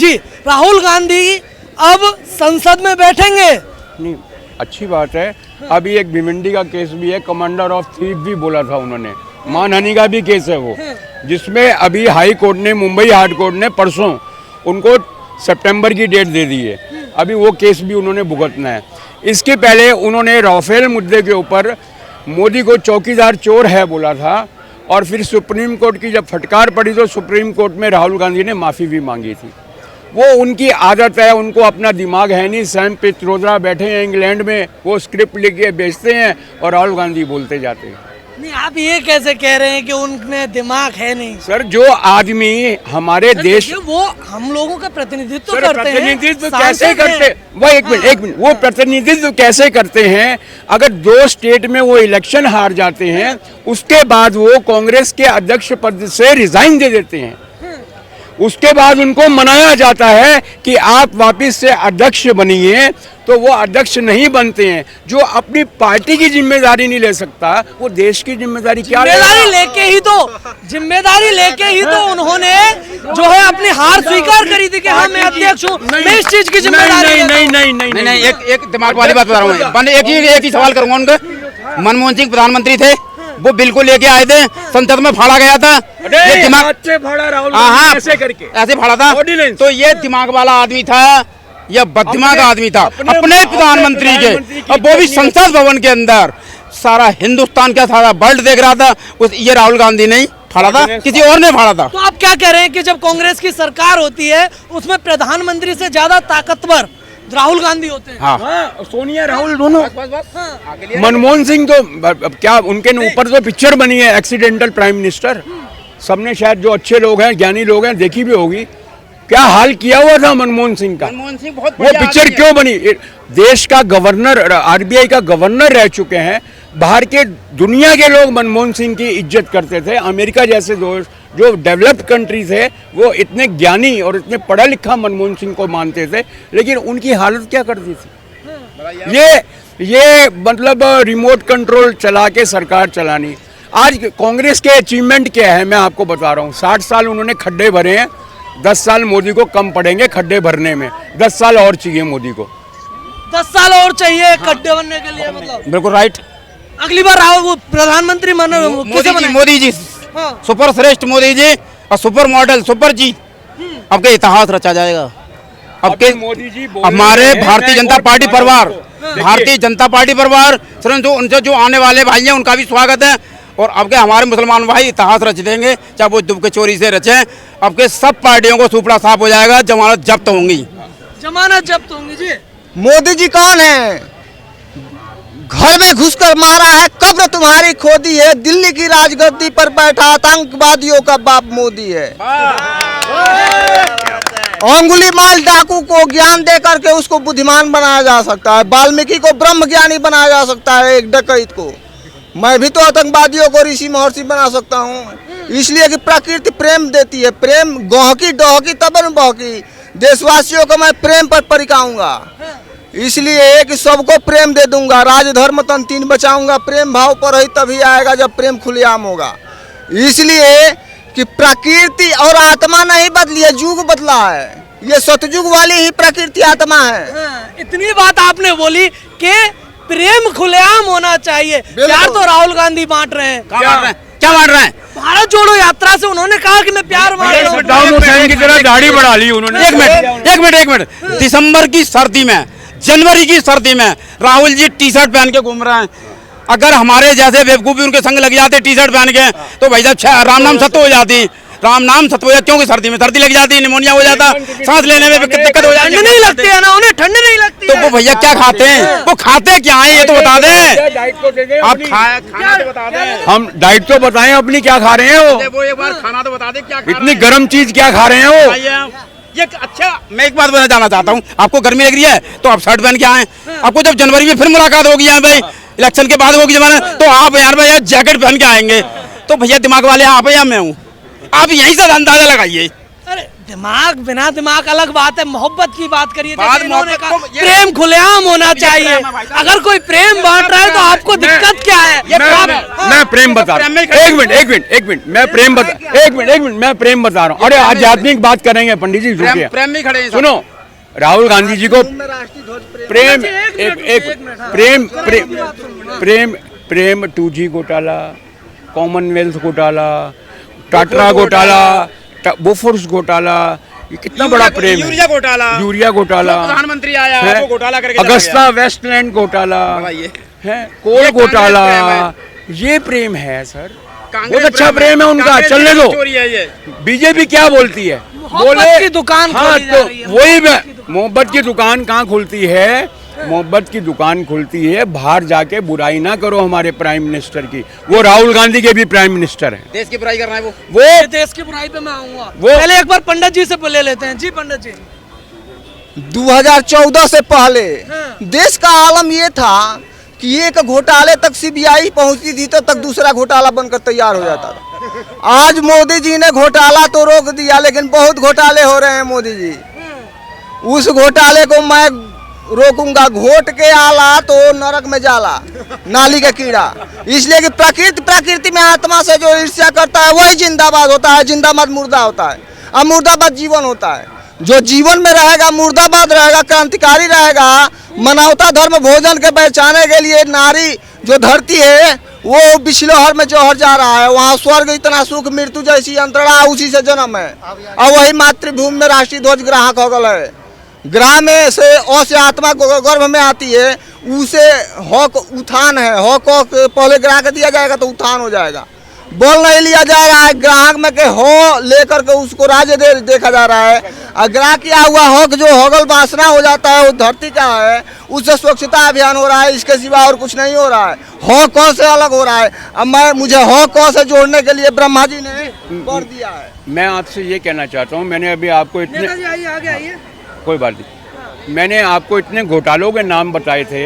जी, राहुल गांधी अब संसद में बैठेंगे। नहीं, अच्छी बात है। अभी एक भिवंडी का केस भी है, कमांडर ऑफ थीफ भी बोला था उन्होंने, मानहानि का भी केस है वो, जिसमें अभी हाई कोर्ट ने, मुंबई हाई कोर्ट ने परसों उनको सितंबर की डेट दे दी है। अभी वो केस भी उन्होंने भुगतना है। इसके पहले उन्होंने राफेल मुद्दे के ऊपर मोदी को चौकीदार चोर है बोला था, और फिर सुप्रीम कोर्ट की जब फटकार पड़ी तो सुप्रीम कोर्ट में राहुल गांधी ने माफ़ी भी मांगी थी। वो उनकी आदत है, उनको अपना दिमाग है नहीं। सैम पित्रोदा बैठे हैं इंग्लैंड में, वो स्क्रिप्ट लिख के बेचते हैं और राहुल गांधी बोलते जाते हैं। नहीं, आप ये कैसे कह रहे हैं कि उनमें दिमाग है नहीं? सर, जो आदमी हमारे देश, वो हम लोगों का प्रतिनिधित्व सर, करते हैं, प्रतिनिधित्व कैसे करते, वो एक मिनट, वो प्रतिनिधित्व कैसे करते हैं? अगर 2 स्टेट में वो इलेक्शन हार जाते हैं, उसके बाद वो कांग्रेस के अध्यक्ष पद से रिजाइन दे देते हैं। उसके बाद उनको मनाया जाता है कि आप वापस से अध्यक्ष बनिए, तो वो अध्यक्ष नहीं बनते हैं। जो अपनी पार्टी की जिम्मेदारी नहीं ले सकता, वो देश की जिम्मेदारी क्या लेगा? जिम्मेदारी लेके ही तो उन्होंने जो है अपनी हार स्वीकार करी थी कि हाँ मैं अध्यक्ष हूँ, मैं इस चीज की जिम्मेदारी नहीं, एक दिमाग वाली बात बता रहा हूँ। एक ही सवाल करूंगा उनका। मनमोहन सिंह प्रधानमंत्री थे, वो बिल्कुल लेके आए थे, संसद में फाड़ा गया था। ये दिमाग फाड़ा, राहुल ऐसे करके ऐसे फाड़ा था, तो ये दिमाग वाला आदमी था, यह बददिमाग आदमी था अपने प्रधानमंत्री के, और वो भी संसद भवन के अंदर। सारा हिंदुस्तान का सारा वर्ल्ड देख रहा था, ये राहुल गांधी नहीं फाड़ा था, किसी और ने फाड़ा था। तो आप क्या कह रहे हैं कि जब कांग्रेस की सरकार होती है उसमें प्रधानमंत्री से ज्यादा ताकतवर राहुल गांधी होते हैं? हाँ, सोनिया राहुल दोनों। मनमोहन सिंह तो क्या, उनके ऊपर तो पिक्चर बनी है एक्सीडेंटल प्राइम मिनिस्टर। सबने शायद, जो अच्छे लोग हैं, ज्ञानी लोग हैं, देखी भी होगी। क्या हाल किया हुआ था मनमोहन सिंह का। मनमोहन सिंह बहुत वो पिक्चर क्यों बनी? देश का गवर्नर, आरबीआई का गवर्नर रह चुके हैं। बाहर के दुनिया के लोग मनमोहन सिंह की इज्जत करते थे। अमेरिका जैसे जो डेवलप्ड कंट्री थे, वो इतने ज्ञानी और इतने पढ़ा लिखा मनमोहन सिंह को मानते थे, लेकिन उनकी हालत क्या करती थी? ये मतलब रिमोट कंट्रोल चला के सरकार चलानी। आज कांग्रेस के अचीवमेंट क्या है, मैं आपको बता रहा हूँ। 60 साल उन्होंने खड्डे भरे हैं, 10 साल मोदी को कम पड़ेंगे खड्डे भरने में। 10 साल और चाहिए मोदी को, 10 साल और चाहिए खड्डे बनने के लिए। मतलब बिल्कुल राइट। अगली बार राहुल प्रधानमंत्री मोदी जी, सुपर श्रेष्ठ मोदी जी, और सुपर मॉडल सुपर जी, आपके इतिहास रचा जाएगा। आपके मोदी जी हमारे भारतीय जनता पार्टी परिवार, भारतीय जनता पार्टी परिवार, उनसे जो आने वाले भाई हैं उनका भी स्वागत है। और आपके हमारे मुसलमान भाई इतिहास रच देंगे, चाहे वो दुब के चोरी से रचे। आपके सब पार्टियों को सुपड़ा साफ हो जाएगा, जमानत जब्त होंगी। जमानत जब्त होंगी जी। मोदी जी कौन है? घर में घुसकर मारा है, कब्र तुम्हारी खोदी है, दिल्ली की राजगद्दी पर बैठा आतंकवादियों का बाप मोदी है। अंगुली माल डाकू को ज्ञान दे करके उसको बुद्धिमान बनाया जा सकता है, वाल्मीकि को ब्रह्म ज्ञानी बनाया जा सकता है, एक डकैत को। मैं भी तो आतंकवादियों को ऋषि महर्षि बना सकता हूँ, इसलिए कि प्रकृति प्रेम देती है। प्रेम गहकी डहकी तब न बहकी। देशवासियों को मैं प्रेम पर परिकाऊंगा, इसलिए कि सबको प्रेम दे दूंगा। राजधर्म तन 3 बचाऊंगा, प्रेम भाव पर ही तभी आएगा जब प्रेम खुलेआम होगा। इसलिए कि प्रकृति और आत्मा नहीं बदली है, युग बदला है। ये सतयुग वाली ही प्रकृति आत्मा है। इतनी बात आपने बोली कि प्रेम खुलेआम होना चाहिए। प्यार तो राहुल गांधी बांट रहे हैं। क्या बांट रहे हैं? भारत जोड़ो यात्रा से उन्होंने कहा कि मैं प्यार बांट रहा हूं। सद्दाम हुसैन की तरह दाढ़ी बढ़ा ली उन्होंने। एक मिनट। दिसंबर की सर्दी में, जनवरी की सर्दी में राहुल जी टी-शर्ट पहन के घूम रहे हैं। अगर हमारे जैसे बेवकूफ भी उनके संग लग जाते टी-शर्ट पहन के, तो भाई साहब राम नाम सत्य हो जाती। राम नाम सत्य हो जाती, क्योंकि सर्दी में सर्दी लग जाती, निमोनिया हो जाता, सांस लेने में दिक्कत हो जाती। ठंड नहीं लगती है ना उन्हें, ठंड नहीं लगती। तो वो भैया क्या खाते हैं? वो खाते क्या है ये तो बता दें। आप खाना तो बता दें। हम डाइट तो बताएं अपनी, क्या खा रहे हैं वो एक बार खाना तो बता दें, क्या इतनी गर्म चीज क्या खा रहे हैं वो? ये अच्छा, मैं एक बात बताना जानना चाहता हूँ। आपको गर्मी लग रही है तो आप शर्ट पहन के आए। आपको जब जनवरी में फिर मुलाकात होगी यहाँ भाई, इलेक्शन के बाद होगी जमाना, तो आप यार भाई जैकेट पहन के आएंगे। तो भैया दिमाग वाले आप या मैं हूँ, आप यहीं से अंदाजा लगाइए। अरे दिमाग बिना दिमाग अलग बात है, मोहब्बत की बात करिए। बात जैसे इन्होंने मोहब्बत कहा, तो ये- प्रेम खुलेआम होना चाहिए। प्रेम है भाई। अगर कोई प्रेम बांट रहा है तो आपको दिक्कत क्या है? मैं प्रेम बता रहा हूँ। एक मिनट मैं प्रेम बता रहा हूँ। अरे आध्यात्मिक बात करेंगे पंडित जी, रुकिए। प्रेम में खड़े हैं सब। सुनो, राहुल गांधी जी को में राष्ट्रीय ध्वज प्रेम एक मिनट, हाँ। प्रेम 2G घोटाला, कॉमनवेल्थ घोटाला, टाटा घोटाला, बोफोर्स घोटाला, ये कितना बड़ा प्रेम है। यूरिया घोटाला, यूरिया घोटाला, जो प्रधानमंत्री आया है, वो घोटाला करके चला अगस्ता वेस्टलैंड घोटाला बताइए। है, कोल ये कांग्रेस घोटाला, प्रेम ये प्रेम है सर। कांग्रेस बहुत अच्छा प्रेम है उनका, कांग्रेस चलने दो। चोरी है ये। बीजेपी क्या बोलती है? मोहब्बत की दुकान हाँ, खोली जा तो रही है। वही मोहब्बत की दुकान कहाँ खुलती है? मोहब्बत की दुकान खुलती है बाहर जाके। बुराई ना करो हमारे प्राइम मिनिस्टर की, वो राहुल गांधी के भी प्राइम मिनिस्टर हैं। देश की बुराई करना है वो। ये देश की बुराई पे मैं आऊंगा, पहले एक बार पंडित जी से ले लेते हैं। जी पंडित जी, 2014 से पहले हाँ। देश का आलम ये था कि एक घोटाले तक सीबीआई पहुंचती थी तो तक दूसरा घोटाला बनकर तैयार हो जाता था। आज मोदी जी ने घोटाला तो रोक दिया, लेकिन बहुत घोटाले हो रहे हैं मोदी जी। उस घोटाले को मैं रोकूंगा। घोट के आला तो नरक में जाला, नाली का कीड़ा। इसलिए कि प्रकृति में आत्मा से जो ईर्ष्या करता है वही जिंदाबाद होता है। जिंदाबाद मुर्दा होता है और मुर्दाबाद जीवन होता है। जो जीवन में रहेगा मुर्दाबाद रहेगा, क्रांतिकारी रहेगा। मानवता धर्म भोजन के पहचाने के लिए नारी जो धरती है वो बिछलोहर में जोहर जा रहा है। वहाँ स्वर्ग इतना सुख, मृत्यु जैसी यंत्रणा उसी से जन्म है। और वही मातृभूमि में राष्ट्रीय ध्वज ग्राहक हो गल है। ग्राह में से अ से आत्मा गर्भ में आती है, उसे हक उत्थान है। हक पहले ग्राह के दिया जाएगा तो उत्थान हो जाएगा। बोल नहीं लिया जा रहा है, ग्राहक में के हो लेकर के उसको राज्य देखा जा रहा है। और ग्राह किया हुआ हक जो हगल वासना हो जाता है वो धरती का है, उससे स्वच्छता अभियान हो रहा है। इसके सिवा और कुछ नहीं हो रहा है। हो कौ से अलग हो रहा है। अब मुझे हो कौ से जोड़ने के लिए ब्रह्मा जी ने कर दिया है। मैं आपसे ये कहना चाहता हूँ, मैंने अभी आपको इतने, नेता जी आइए, आगे आइए। कोई बात नहीं, मैंने आपको इतने घोटालों के नाम बताए थे,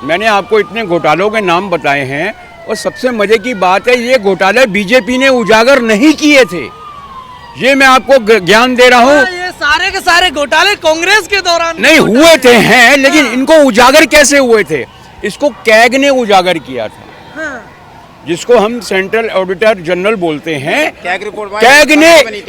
मैंने आपको इतने घोटालों के नाम बताए हैं। और सबसे मजे की बात है, ये घोटाले बीजेपी ने उजागर नहीं किए थे। ये मैं आपको ज्ञान दे रहा हूँ। ये सारे के सारे घोटाले कांग्रेस के दौरान नहीं हुए थे हैं, लेकिन इनको उजागर कैसे हुए थे? इसको कैग ने उजागर किया था, हाँ। जिसको हम सेंट्रल ऑडिटर जनरल बोलते हैं। कैग रिपोर्ट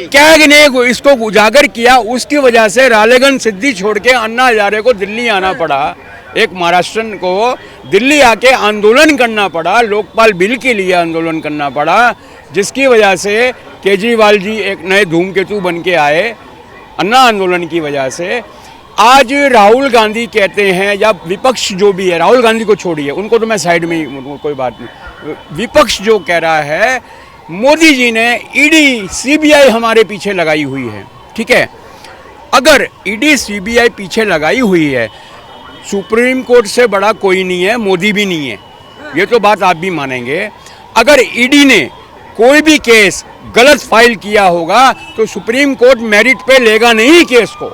कैग ने इसको उजागर किया। उसकी वजह से रालेगन सिद्धि छोड़ के अन्ना हजारे को दिल्ली आना पड़ा। एक महाराष्ट्रन को दिल्ली आके आंदोलन करना पड़ा, लोकपाल बिल के लिए आंदोलन करना पड़ा, जिसकी वजह से केजरीवाल जी एक नए धूमकेतु बन के आए अन्ना आंदोलन की वजह से। आज राहुल गांधी कहते हैं, या विपक्ष जो भी है, राहुल गांधी को छोड़िए, उनको तो मैं साइड में ही, कोई बात नहीं। विपक्ष जो कह रहा है, मोदी जी ने ईडी सीबीआई हमारे पीछे लगाई हुई है। ठीक है, अगर ईडी सीबीआई पीछे लगाई हुई है, सुप्रीम कोर्ट से बड़ा कोई नहीं है, मोदी भी नहीं है, ये तो बात आप भी मानेंगे। अगर ईडी ने कोई भी केस गलत फाइल किया होगा तो सुप्रीम कोर्ट मेरिट पे लेगा नहीं केस को।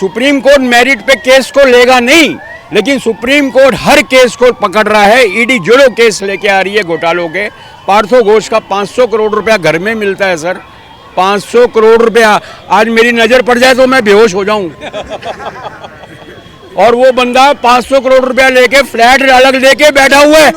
सुप्रीम कोर्ट मेरिट पे केस को लेगा नहीं, लेकिन सुप्रीम कोर्ट हर केस को पकड़ रहा है। ईडी जो केस लेके आ रही है घोटालों के, पार्थो घोष का 500 करोड़ रुपया घर में मिलता है सर, 500 करोड़ रुपया। आज मेरी नजर पड़ जाए तो मैं बेहोश हो जाऊं। और वो बंदा 500 करोड़ रुपया लेके फ्लैट अलग लेके बैठा हुआ है।